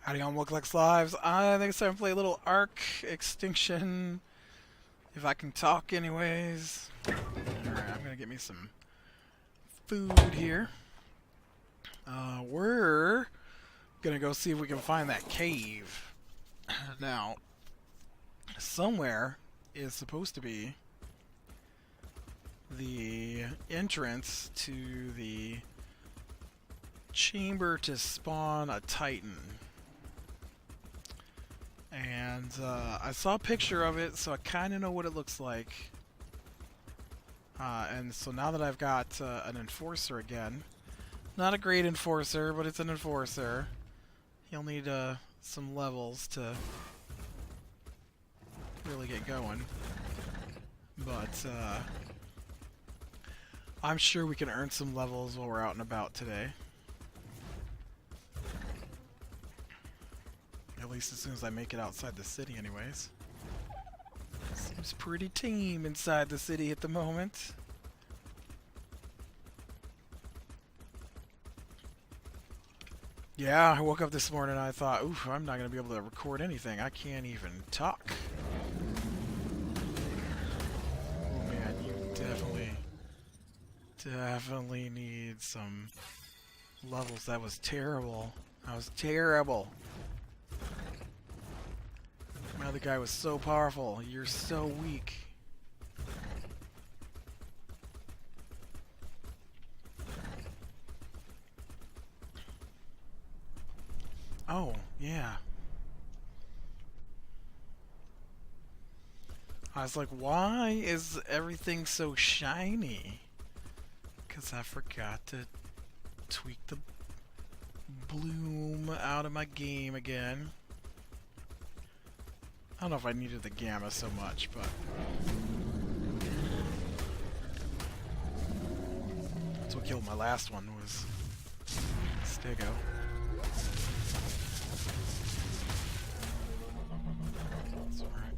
Howdy on Wooklex Lives. I think it's time to play a little Ark Extinction. If I can talk anyways. Alright, I'm gonna get me some food here. We're gonna go see if we can find that cave. Now, somewhere is supposed to be the entrance to the chamber to spawn a Titan. And I saw a picture of it, so I kind of know what it looks like. And so now that I've got an Enforcer again, not a great Enforcer, but it's an Enforcer, he'll need some levels to really get going. But I'm sure we can earn some levels while we're out and about today. At least as soon as I make it outside the city anyways. Seems pretty tame inside the city at the moment. Yeah, I woke up this morning and I thought, oof, I'm not going to be able to record anything. I can't even talk. Oh man, you definitely need some levels. That was terrible. That was terrible. My other guy was so powerful. You're so weak. Oh, yeah. I was like, why is everything so shiny? Because I forgot to tweak the bloom out of my game again. I don't know if I needed the gamma so much, but that's what killed my last one was Stego. That's alright.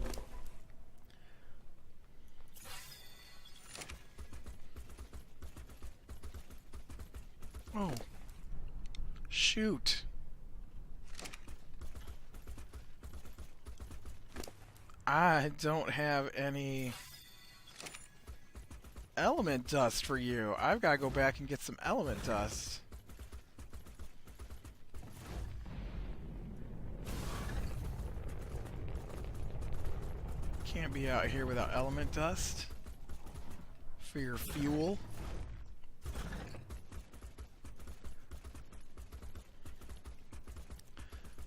Oh. Shoot. I don't have any element dust for you. I've got to go back and get some element dust. Can't be out here without element dust for your fuel.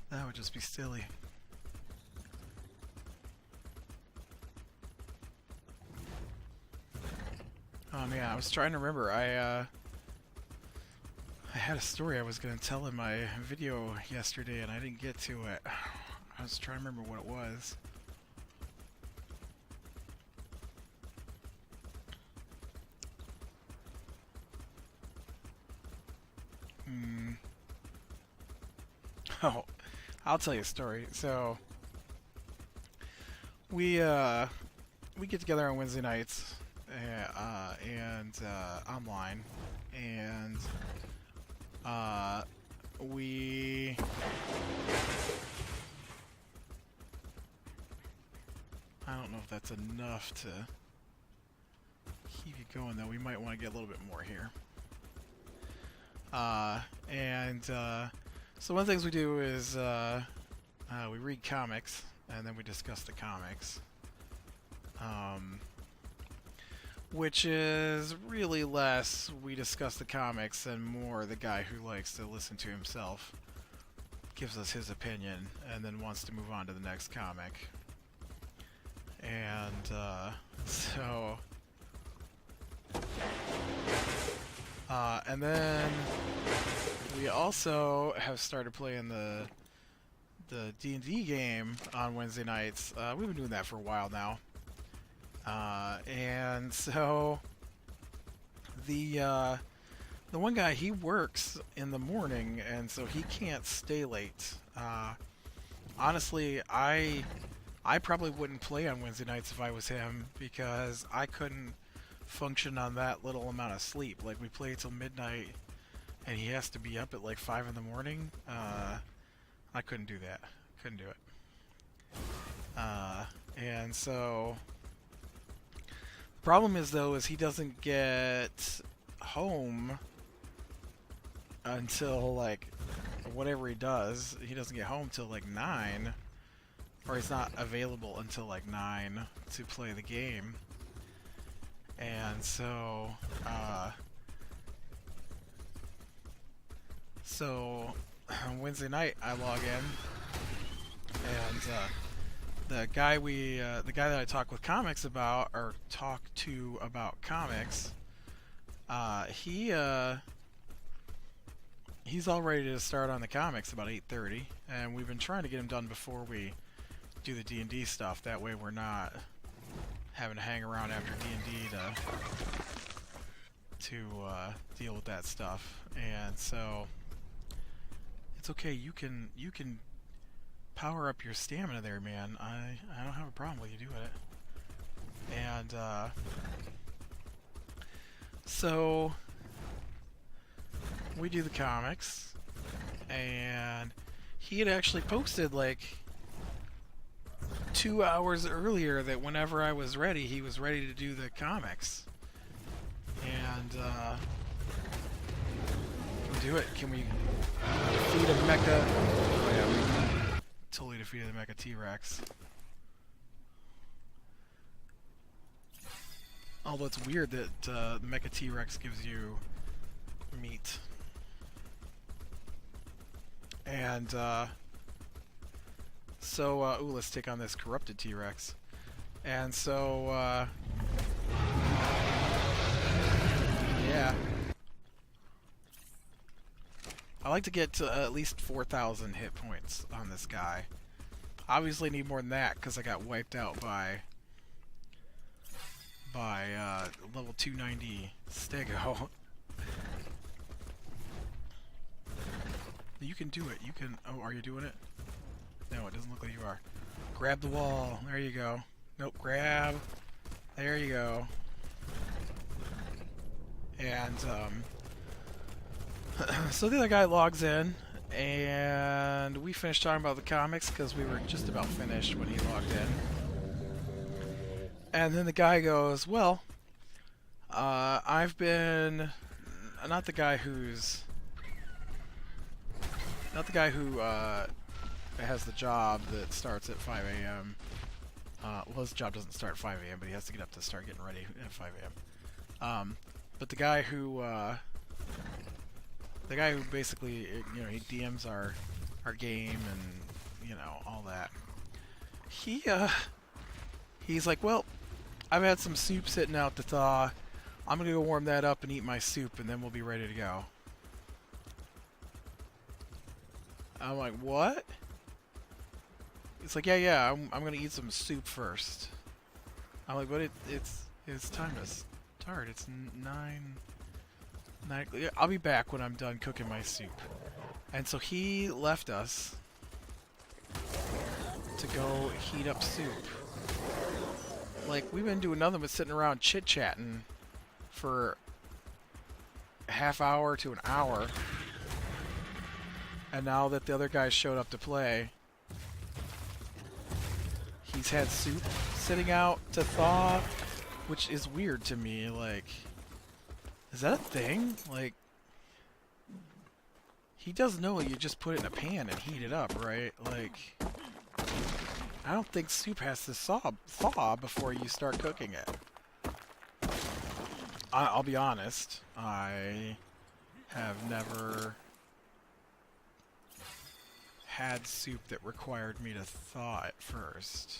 That would just be silly. Yeah, I was trying to remember. I had a story I was going to tell in my video yesterday, and I didn't get to it. I was trying to remember what it was. Oh, I'll tell you a story. So we get together on Wednesday nights. And online, and we I don't know if that's enough to keep you going though. We might want to get a little bit more here. So one of the things we do is we read comics and then we discuss the comics. Which is really less we discuss the comics and more the guy who likes to listen to himself gives us his opinion and then wants to move on to the next comic. And and then we also have started playing the D&D game on Wednesday nights. We've been doing that for a while now. And so the one guy, he works in the morning, and so he can't stay late. Honestly, I probably wouldn't play on Wednesday nights if I was him, because I couldn't function on that little amount of sleep. Like, we play till midnight, and he has to be up at like 5 in the morning. I couldn't do that. Couldn't do it. And so the problem is though is he doesn't get home until like whatever he does. He doesn't get home till like 9, or he's not available until like 9 to play the game. And so on Wednesday night I log in, and the guy that I talk with comics about, or talk to about comics, he's all ready to start on the comics about 8:30, and we've been trying to get him done before we do the D&D stuff. That way we're not having to hang around after D&D to deal with that stuff. And so it's okay. You can power up your stamina there, man. I don't have a problem with you doing it. And so we do the comics, and he had actually posted like 2 hours earlier that whenever I was ready, he was ready to do the comics. And can we do it? Can we defeat a mecha? Oh yeah, we totally defeated the mecha T-Rex. Although it's weird that the mecha T-Rex gives you meat. And so ooh, let's take on this corrupted T-Rex. And so yeah, I like to get to at least 4,000 hit points on this guy. Obviously need more than that because I got wiped out by level 290 Stego. You can do it. You can. Oh, are you doing it? No, it doesn't look like you are. Grab the wall. There you go. Nope. Grab. There you go. And so the other guy logs in, and we finished talking about the comics because we were just about finished when he logged in. And then the guy goes, well, I've been... Not the guy who has the job that starts at 5 a.m. Well, his job doesn't start at 5 a.m., but he has to get up to start getting ready at 5 a.m. But the guy who basically, you know, he DMs our game and, you know, all that. He's like, well, I've had some soup sitting out to thaw. I'm gonna go warm that up and eat my soup, and then we'll be ready to go. I'm like, what? It's like, yeah, I'm gonna eat some soup first. I'm like, but it's time to start. It's 9. I'll be back when I'm done cooking my soup. And so he left us to go heat up soup. Like, we've been doing nothing but sitting around chit-chatting for a half hour to an hour. And now that the other guys showed up to play, he's had soup sitting out to thaw, which is weird to me. Like, is that a thing? Like, he does know you just put it in a pan and heat it up, right? Like, I don't think soup has to thaw before you start cooking it. I'll be honest, I have never had soup that required me to thaw it first.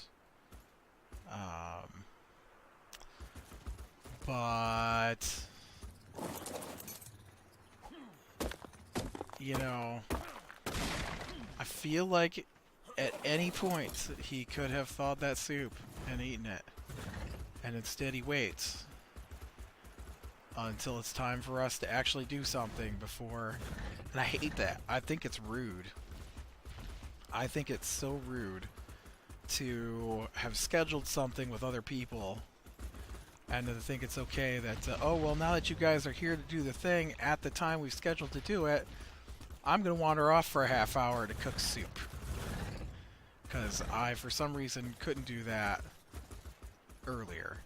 But you know, I feel like at any point he could have thawed that soup and eaten it, and instead he waits until it's time for us to actually do something before. And I hate that. I think it's rude. I think it's so rude to have scheduled something with other people and to think it's okay that, oh, well, now that you guys are here to do the thing at the time we've scheduled to do it, I'm gonna wander off for a half hour to cook soup. Because I, for some reason, couldn't do that earlier.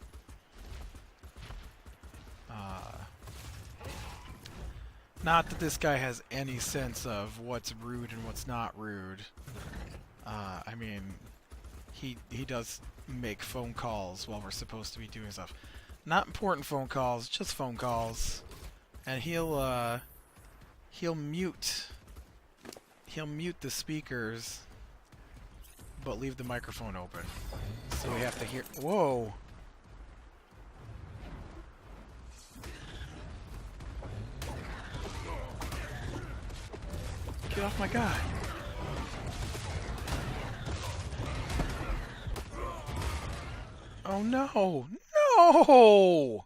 Not that this guy has any sense of what's rude and what's not rude. I mean, he does make phone calls while we're supposed to be doing stuff. Not important phone calls, just phone calls. And he'll mute the speakers, but leave the microphone open. So we have to hear. Whoa! Get off my guy! Oh no! No!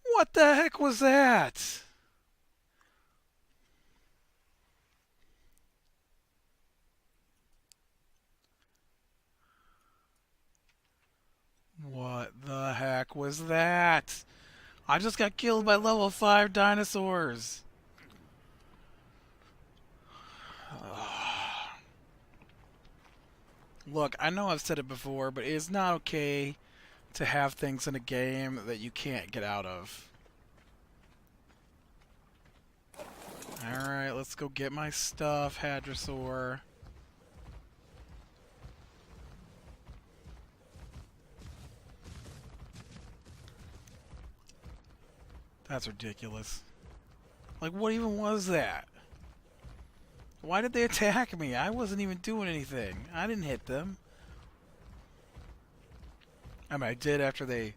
What the heck was that? What the heck was that? I just got killed by level 5 dinosaurs. Look, I know I've said it before, but it is not okay to have things in a game that you can't get out of. Alright, let's go get my stuff, Hadrosaur. That's ridiculous. Like, what even was that? Why did they attack me? I wasn't even doing anything. I didn't hit them. I mean, I did after they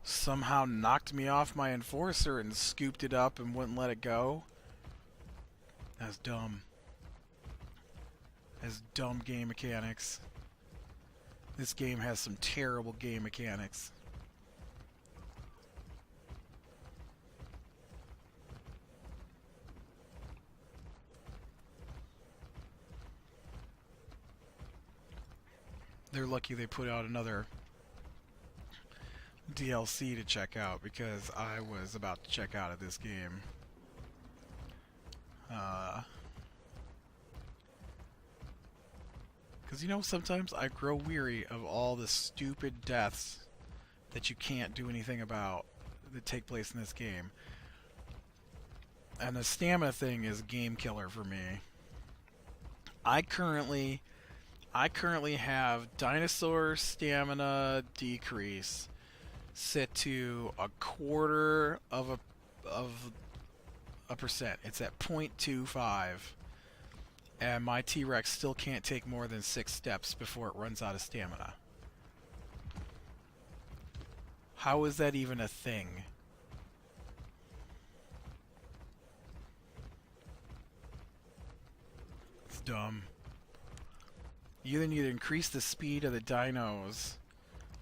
somehow knocked me off my Enforcer and scooped it up and wouldn't let it go. That's dumb. That's dumb game mechanics. This game has some terrible game mechanics. They're lucky they put out another DLC to check out, because I was about to check out of this game. Because, you know, sometimes I grow weary of all the stupid deaths that you can't do anything about that take place in this game. And the stamina thing is game killer for me. I currently have dinosaur stamina decrease set to 1/4 of a percent. It's at 0.25. And my T-Rex still can't take more than 6 steps before it runs out of stamina. How is that even a thing? It's dumb. You either need to increase the speed of the dinos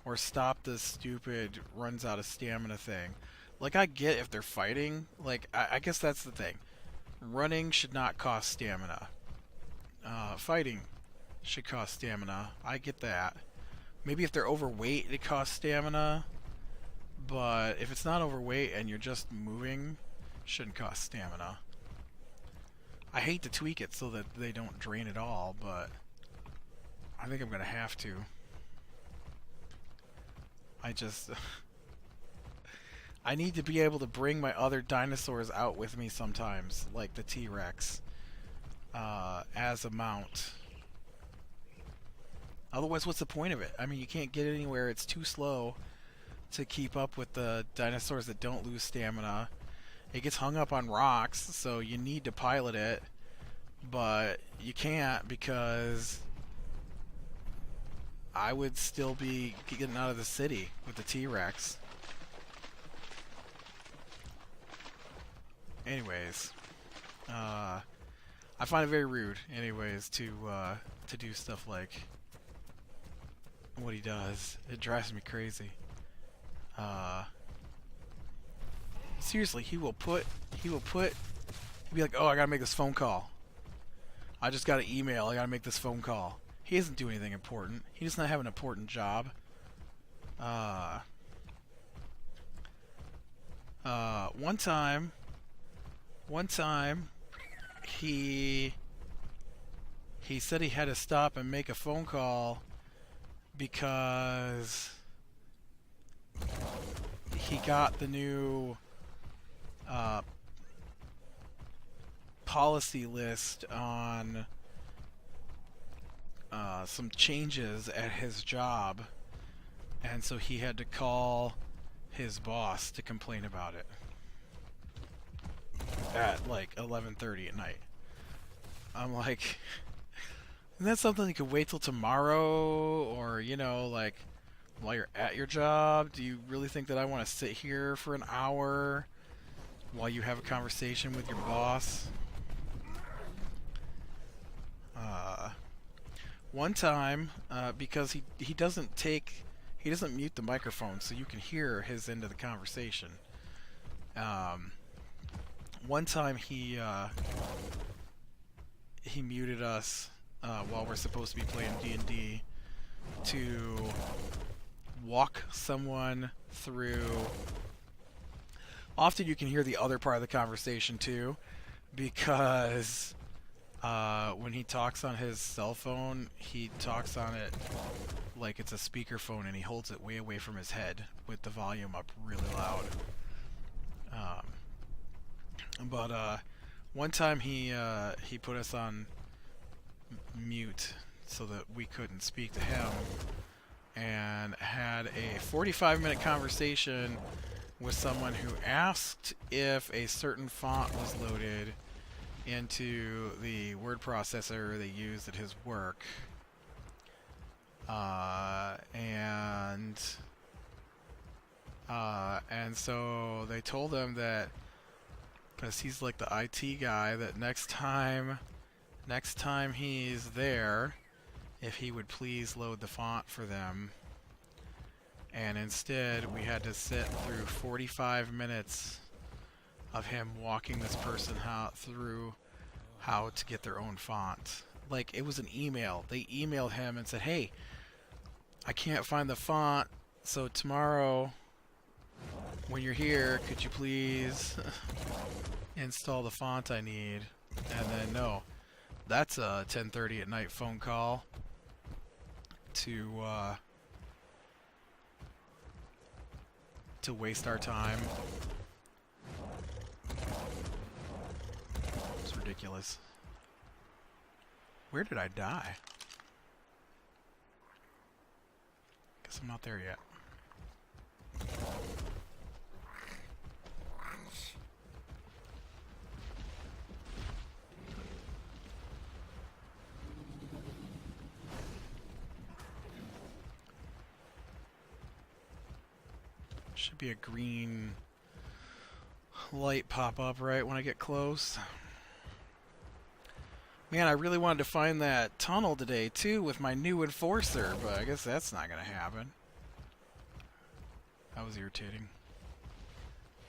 or stop this stupid runs out of stamina thing. Like, I get if they're fighting. Like, I guess that's the thing. Running should not cost stamina. Fighting should cost stamina. I get that. Maybe if they're overweight, it costs stamina. But if it's not overweight and you're just moving, it shouldn't cost stamina. I hate to tweak it so that they don't drain it all, but I think I'm going to have to. I need to be able to bring my other dinosaurs out with me sometimes, like the T-Rex, as a mount. Otherwise, what's the point of it? I mean, you can't get anywhere. It's too slow to keep up with the dinosaurs that don't lose stamina. It gets hung up on rocks, so you need to pilot it, but you can't because I would still be getting out of the city with the T-Rex. Anyways, I find it very rude, anyways, to do stuff like what he does. It drives me crazy. Seriously, he'll be like, oh, I gotta make this phone call. I just got an email, I gotta make this phone call. He doesn't do anything important. He does not have an important job. One time, he said he had to stop and make a phone call because he got the new policy list on some changes at his job, and so he had to call his boss to complain about it at like 11:30 at night. I'm like, isn't that something you could wait till tomorrow, or like while you're at your job? Do you really think that I want to sit here for an hour while you have a conversation with your boss? One time, because he doesn't mute the microphone, so you can hear his end of the conversation. One time he muted us while we're supposed to be playing D&D to walk someone through. Often you can hear the other part of the conversation too, because when he talks on his cell phone, he talks on it like it's a speakerphone, and he holds it way away from his head with the volume up really loud. But one time he put us on mute so that we couldn't speak to him, and had a 45-minute conversation with someone who asked if a certain font was loaded into the word processor they used at his work. And so they told him that, because he's like the IT guy, that next time he's there, if he would please load the font for them. And instead, we had to sit through 45 minutes of him walking this person through how to get their own font. Like, it was an email. They emailed him and said, hey, I can't find the font, so tomorrow when you're here, could you please install the font I need? And then, no, that's a 10:30 at night phone call to waste our time. It's ridiculous. Where did I die? Guess I'm not there yet. Should be a green light pop up right when I get close. Man, I really wanted to find that tunnel today too with my new Enforcer, but I guess that's not gonna happen. That was irritating.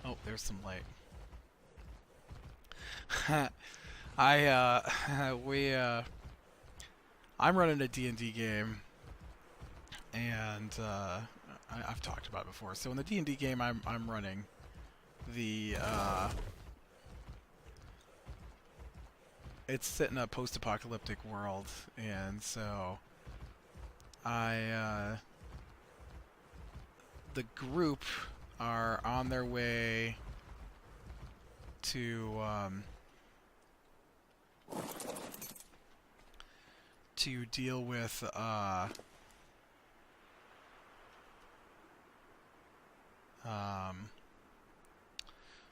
Oh, there's some light. I'm running a D&D game, and I've talked about it before. So in the D&D game I'm running, it's set in a post-apocalyptic world, and so the group are on their way to deal with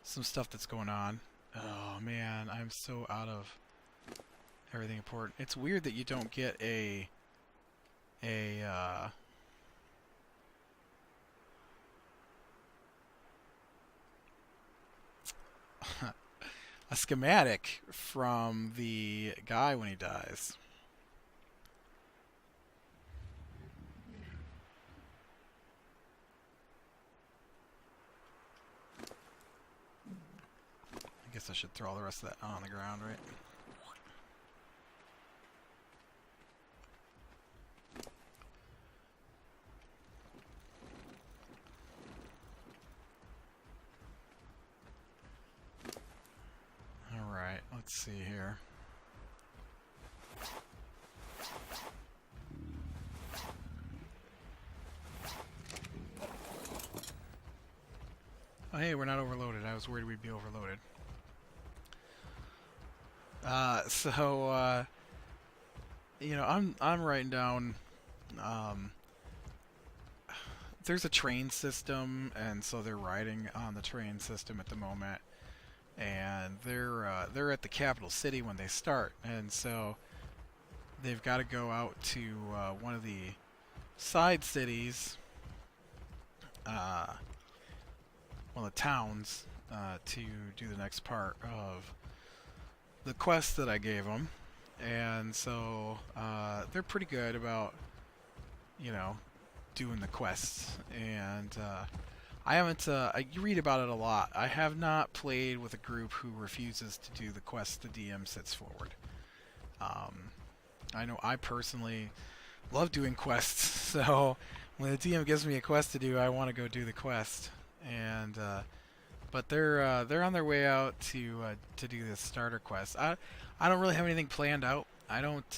some stuff that's going on. Oh man, I'm so out of everything important. It's weird that you don't get a schematic from the guy when he dies. I guess I should throw all the rest of that on the ground, right? Let's see here. Oh, hey, we're not overloaded. I was worried we'd be overloaded. You know, I'm writing down. There's a train system, and so they're riding on the train system at the moment, and they're at the capital city when they start, and so they've got to go out to one of the side cities, one of the towns, to do the next part of the quest that I gave them, and so they're pretty good about, you know, doing the quests, and I haven't. You read about it a lot. I have not played with a group who refuses to do the quests the DM sets forward. I know I personally love doing quests, so when the DM gives me a quest to do, I want to go do the quest. And but they're on their way out to do this starter quest. I don't really have anything planned out. I don't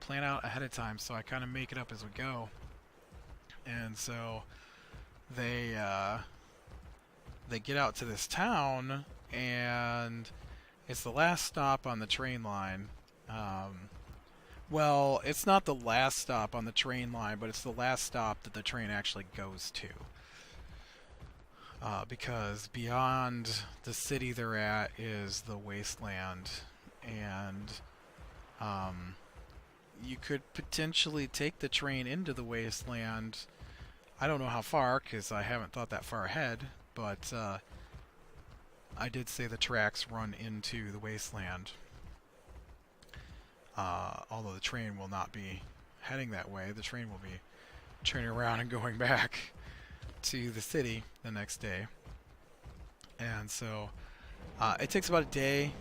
plan out ahead of time, so I kind of make it up as we go. And so they get out to this town, and it's the last stop on the train line. Well, it's not the last stop on the train line, but it's the last stop that the train actually goes to. Because beyond the city they're at is the wasteland, and you could potentially take the train into the wasteland. I don't know how far, because I haven't thought that far ahead, but I did say the tracks run into the wasteland. Although the train will not be heading that way. The train will be turning around and going back to the city the next day. And so it takes about a day.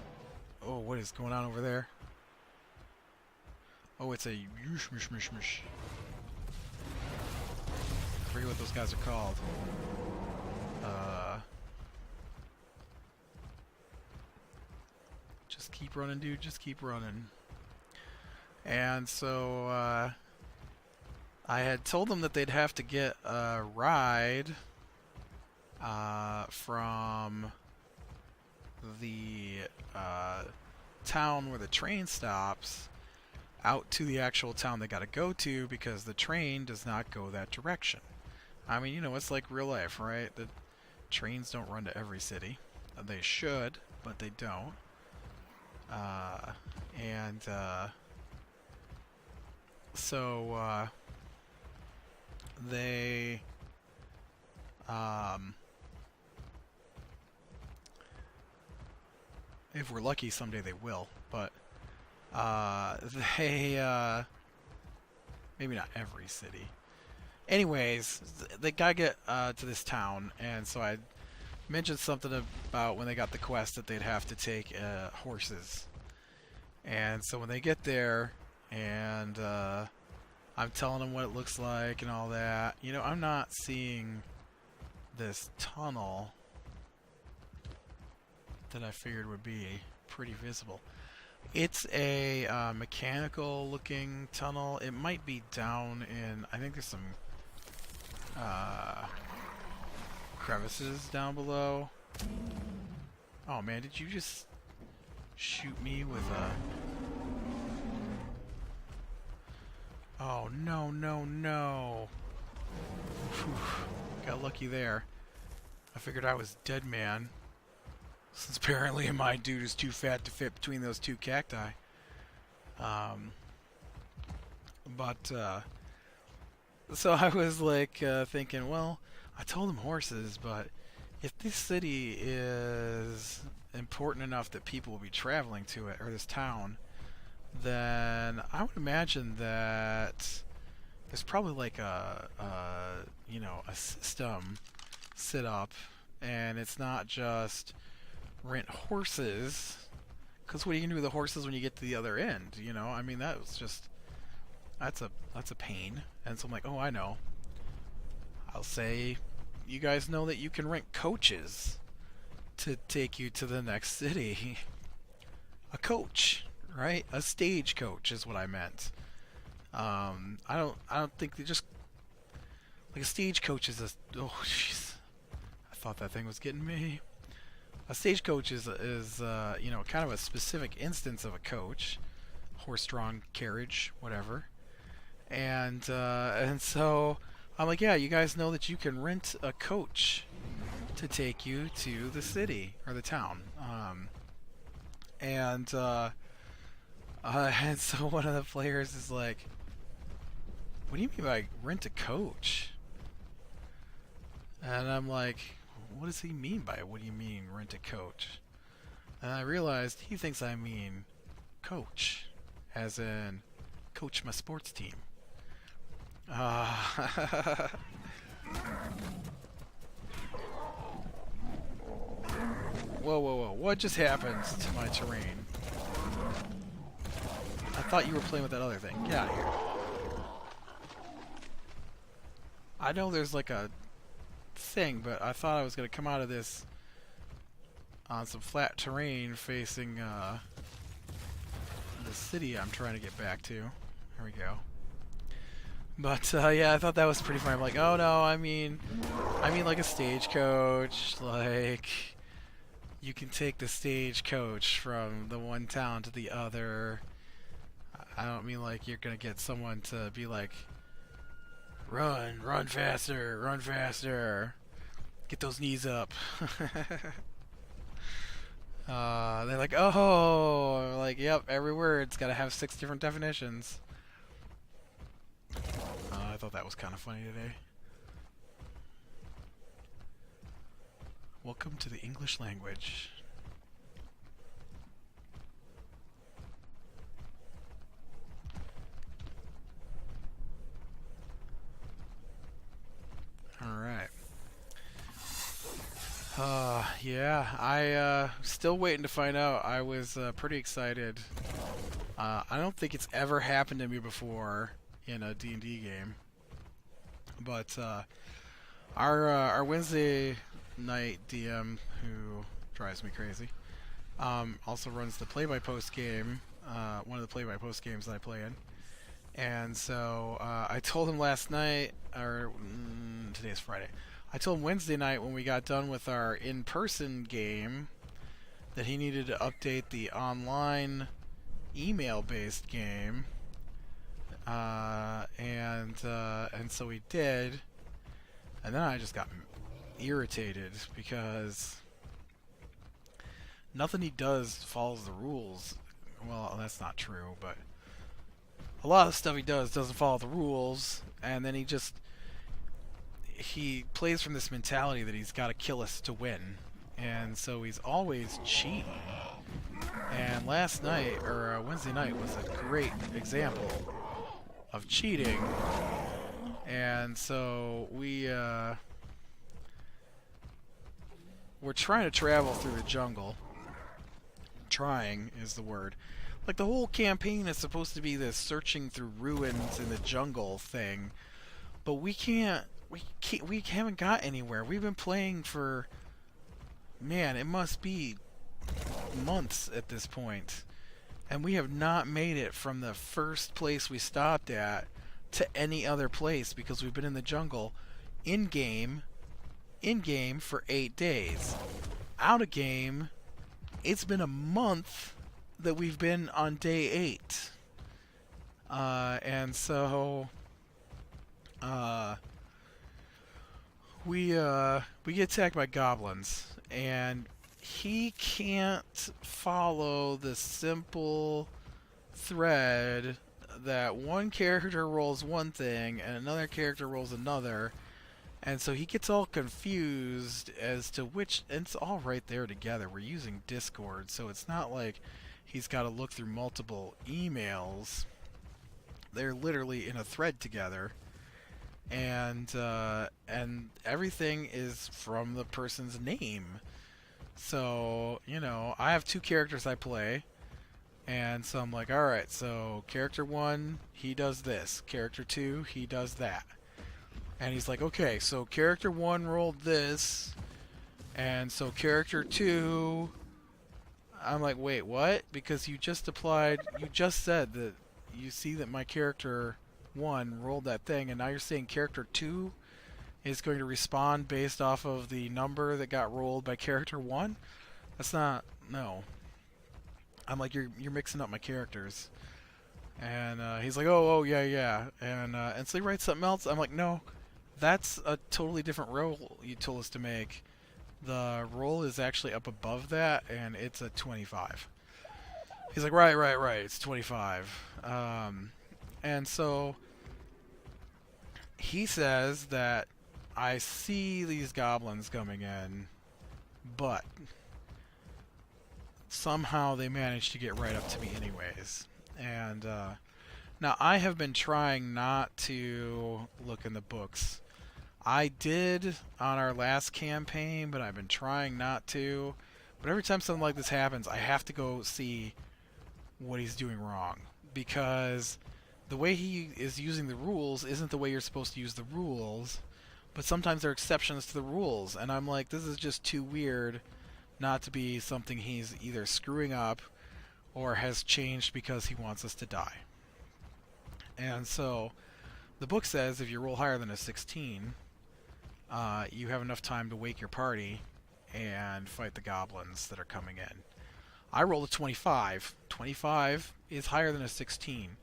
Oh, what is going on over there? Oh, it's a yush-mish-mish-mish. I forget what those guys are called. Just keep running, dude. Just keep running. And so I had told them that they'd have to get a ride from the town where the train stops out to the actual town they got to go to, because the train does not go that direction. I mean, you know, it's like real life, right? The trains don't run to every city. They should, but they don't. So they if we're lucky someday they will, but they maybe not every city. Anyways, they gotta get to this town, and so I mentioned something about when they got the quest that they'd have to take horses. And so when they get there, and I'm telling them what it looks like and all that, you know, I'm not seeing this tunnel that I figured would be pretty visible. It's a mechanical looking tunnel. It might be down in, I think there's some crevices down below. Oh man, did you just shoot me with a... Oh no, no, no. Whew. Got lucky there. I figured I was dead man, since apparently my dude is too fat to fit between those two cacti. So I was like thinking, well, I told him horses, but if this city is important enough that people will be traveling to it, or this town, then I would imagine that there's probably like a you know, a system set up, and it's not just rent horses, because what are you gonna do with the horses when you get to the other end? You know, I mean, that was just that's a pain. And so I'm like, oh, I know. I'll say, you guys know that you can rent coaches to take you to the next city. a coach, right? A stage coach is what I meant. I don't think they just like a stage coach is a. Oh, jeez. I thought that thing was getting me. A stagecoach is you know, kind of a specific instance of a coach, horse-drawn carriage, whatever. And so I'm like, yeah, you guys know that you can rent a coach to take you to the city or the town. And and so one of the players is like, "What do you mean by rent a coach?" And I'm like, "What does he mean by what do you mean rent a coach?" And I realized he thinks I mean coach, as in coach my sports team. Uh, whoa, whoa, whoa. What just happened to my terrain? I thought you were playing with that other thing. Get out of here. I know there's like a thing, but I thought I was going to come out of this on some flat terrain facing the city I'm trying to get back to. There we go. But yeah, I thought that was pretty funny. I'm like, oh no, I mean like a stagecoach. Like, you can take the stagecoach from the one town to the other. I don't mean like you're gonna get someone to be like, run faster, get those knees up. They're like, oh, like, yep, every word's gotta have 6 different definitions. I thought that was kind of funny today. Welcome to the English language. Alright. Yeah, I still waiting to find out. I was pretty excited. I don't think it's ever happened to me before in a D&D game. But our Wednesday night DM, who drives me crazy, also runs the play-by-post game, one of the play-by-post games that I play in. And so I told him last night, or today's Friday. I told him Wednesday night when we got done with our in-person game that he needed to update the online email-based game, and so he did. And then I just got irritated because nothing he does follows the rules. Well, that's not true, but a lot of stuff he does doesn't follow the rules, and then he plays from this mentality that he's got to kill us to win, and so he's always cheating. And last night, or Wednesday night, was a great example of cheating. And so we're trying to travel through the jungle. Trying is the word. Like, the whole campaign is supposed to be this searching through ruins in the jungle thing, but we haven't got anywhere. We've been playing for, man, it must be months at this point, and we have not made it from the first place we stopped at to any other place because we've been in the jungle in game for 8 days. Out of game, it's been a month that we've been on day 8. And so we get attacked by goblins, and he can't follow the simple thread that one character rolls one thing and another character rolls another, and so he gets all confused as to which, and it's all right there together. We're using Discord, so it's not like he's got to look through multiple emails. They're literally in a thread together, and everything is from the person's name. So, you know, I have 2 characters I play, and so I'm like, alright, so character 1, he does this. Character 2, he does that. And he's like, okay, so character 1 rolled this, and so character 2 I'm like, wait, what? Because you just said that you see that my character 1 rolled that thing, and now you're saying character 2 is going to respond based off of the number that got rolled by character 1? That's not, no. I'm like, you're mixing up my characters. And he's like, oh, yeah, yeah. And so he writes something else. I'm like, no, that's a totally different roll you told us to make. The roll is actually up above that, and it's a 25. He's like, right, it's 25. And so he says that I see these goblins coming in, but somehow they managed to get right up to me anyways. And now I have been trying not to look in the books. I did on our last campaign, but I've been trying not to. But every time something like this happens, I have to go see what he's doing wrong. Because the way he is using the rules isn't the way you're supposed to use the rules. But sometimes there are exceptions to the rules. And I'm like, this is just too weird not to be something he's either screwing up or has changed because he wants us to die. And so the book says if you roll higher than a 16, you have enough time to wake your party and fight the goblins that are coming in. I rolled a 25. 25 is higher than a 16.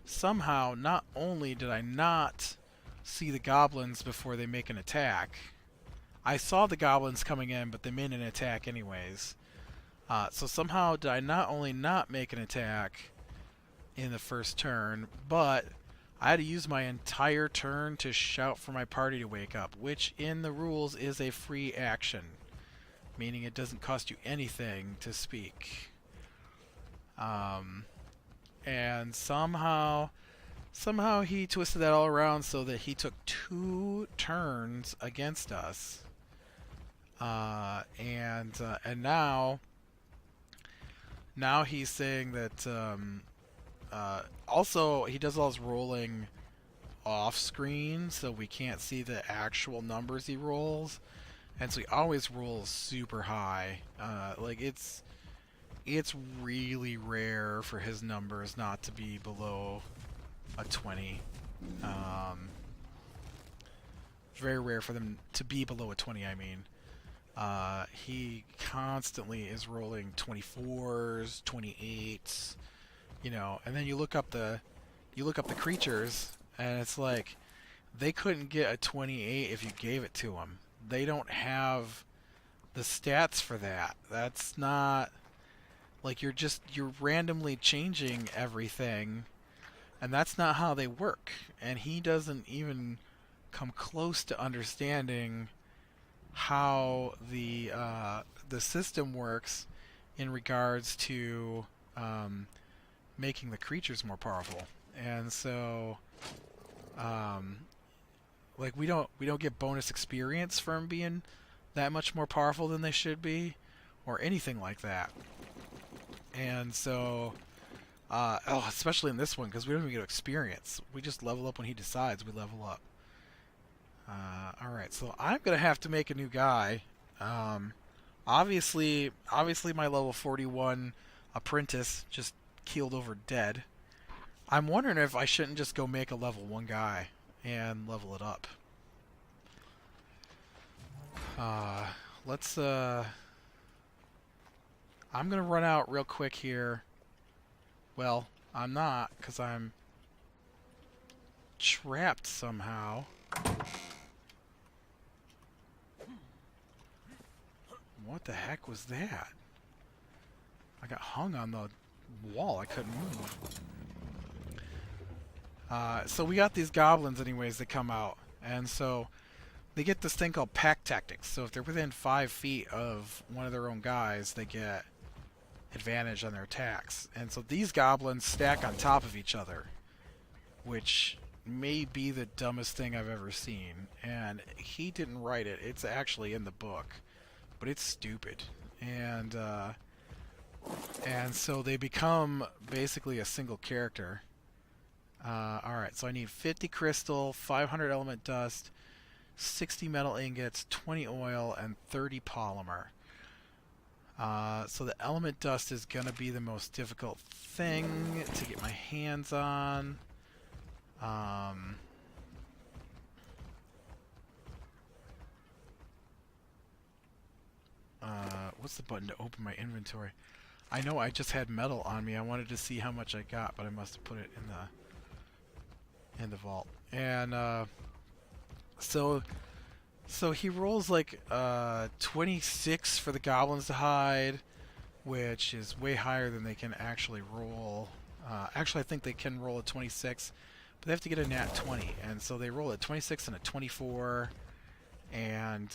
Somehow, not only did I not see the goblins before they make an attack, I saw the goblins coming in, but they made an attack anyways. So somehow did I not only not make an attack in the first turn, but I had to use my entire turn to shout for my party to wake up, which in the rules is a free action, meaning it doesn't cost you anything to speak. And somehow he twisted that all around so that he took 2 turns against us. And now he's saying that also he does all his rolling off screen, so we can't see the actual numbers he rolls, and so he always rolls super high. Like it's really rare for his numbers not to be below a 20. Very rare for them to be below a 20, I mean. He constantly is rolling 24s, 28s, you know, and then you look up the creatures, and it's like they couldn't get a 28 if you gave it to them. They don't have the stats for that. That's not like you're randomly changing everything, and that's not how they work. And he doesn't even come close to understanding how the system works in regards to making the creatures more powerful. And so like we don't get bonus experience from being that much more powerful than they should be or anything like that. And so especially in this one, because we don't even get experience. We just level up when he decides we level up. Alright, so I'm going to have to make a new guy. Obviously my level 41 apprentice just keeled over dead. I'm wondering if I shouldn't just go make a level 1 guy and level it up. Let's I'm going to run out real quick here. Well, I'm not, because I'm trapped somehow. What the heck was that? I got hung on the wall. I couldn't move. So we got these goblins anyways that come out. And so they get this thing called pack tactics. So if they're within 5 feet of one of their own guys, they get advantage on their attacks. And so these goblins stack on top of each other, which may be the dumbest thing I've ever seen. And he didn't write it. It's actually in the book. But it's stupid. And so they become basically a single character. Alright, so I need 50 crystal, 500 element dust, 60 metal ingots, 20 oil, and 30 polymer. So the element dust is going to be the most difficult thing to get my hands on. What's the button to open my inventory? I know I just had metal on me. I wanted to see how much I got, but I must have put it in the vault. And so he rolls like 26 for the goblins to hide, which is way higher than they can actually roll. Actually, I think they can roll a 26, but they have to get a nat 20, and so they roll a 26 and a 24, and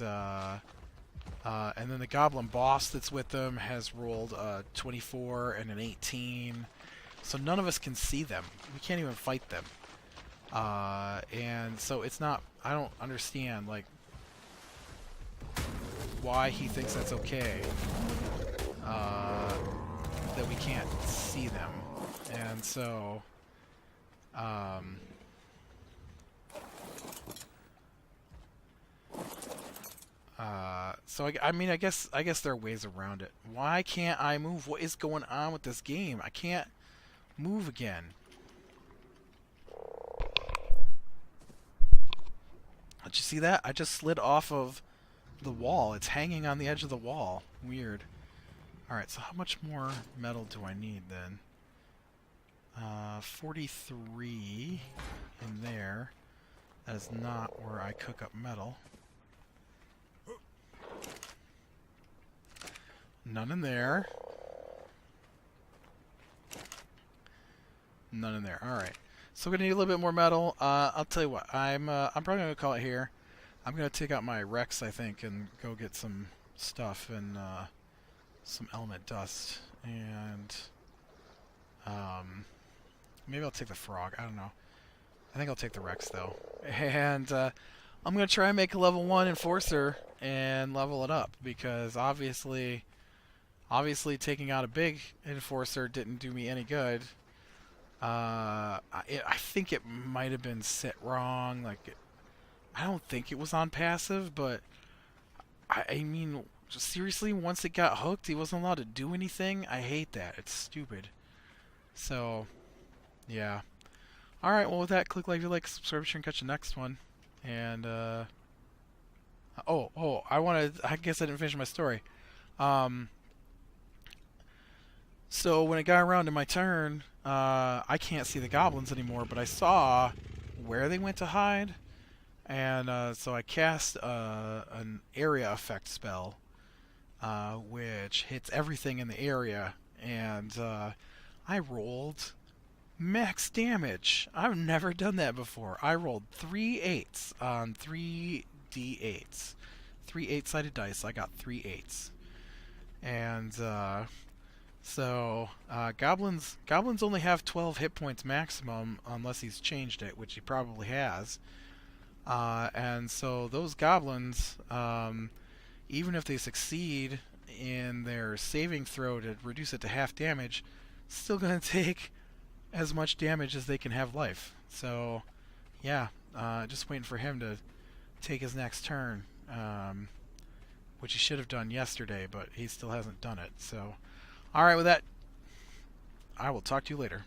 then the goblin boss that's with them has rolled a 24 and an 18, so none of us can see them. We can't even fight them. And so it's not, I don't understand, like, why he thinks that's okay, that we can't see them. And so, I mean, I guess there are ways around it. Why can't I move? What is going on with this game? I can't move again. Did you see that? I just slid off of the wall. It's hanging on the edge of the wall. Weird. Alright, so how much more metal do I need then? 43 in there. That is not where I cook up metal. None in there. None in there. Alright. So we're gonna need a little bit more metal. I'll tell you what. I'm probably gonna call it here. I'm gonna take out my Rex, I think, and go get some stuff and some element dust. And maybe I'll take the frog. I don't know. I think I'll take the Rex though. And I'm gonna try and make a level 1 enforcer and level it up, because obviously taking out a big enforcer didn't do me any good. I think it might have been set wrong. Like, I don't think it was on passive, but I mean, seriously, once it got hooked, he wasn't allowed to do anything. I hate that. It's stupid. So, yeah. Alright, well with that, click like if you like, subscribe, share, and catch the next one. And, I guess I didn't finish my story. So when it got around to my turn, I can't see the goblins anymore, but I saw where they went to hide. And so I cast an area effect spell, which hits everything in the area. And I rolled max damage. I've never done that before. I rolled 3 8s on 3 d8s. 3 8-sided dice. I got 3 8s. And so goblins only have 12 hit points maximum unless he's changed it, which he probably has. And so those goblins, even if they succeed in their saving throw to reduce it to half damage, still going to take as much damage as they can have life. So, yeah, just waiting for him to take his next turn, which he should have done yesterday, but he still hasn't done it. So, alright, with that, I will talk to you later.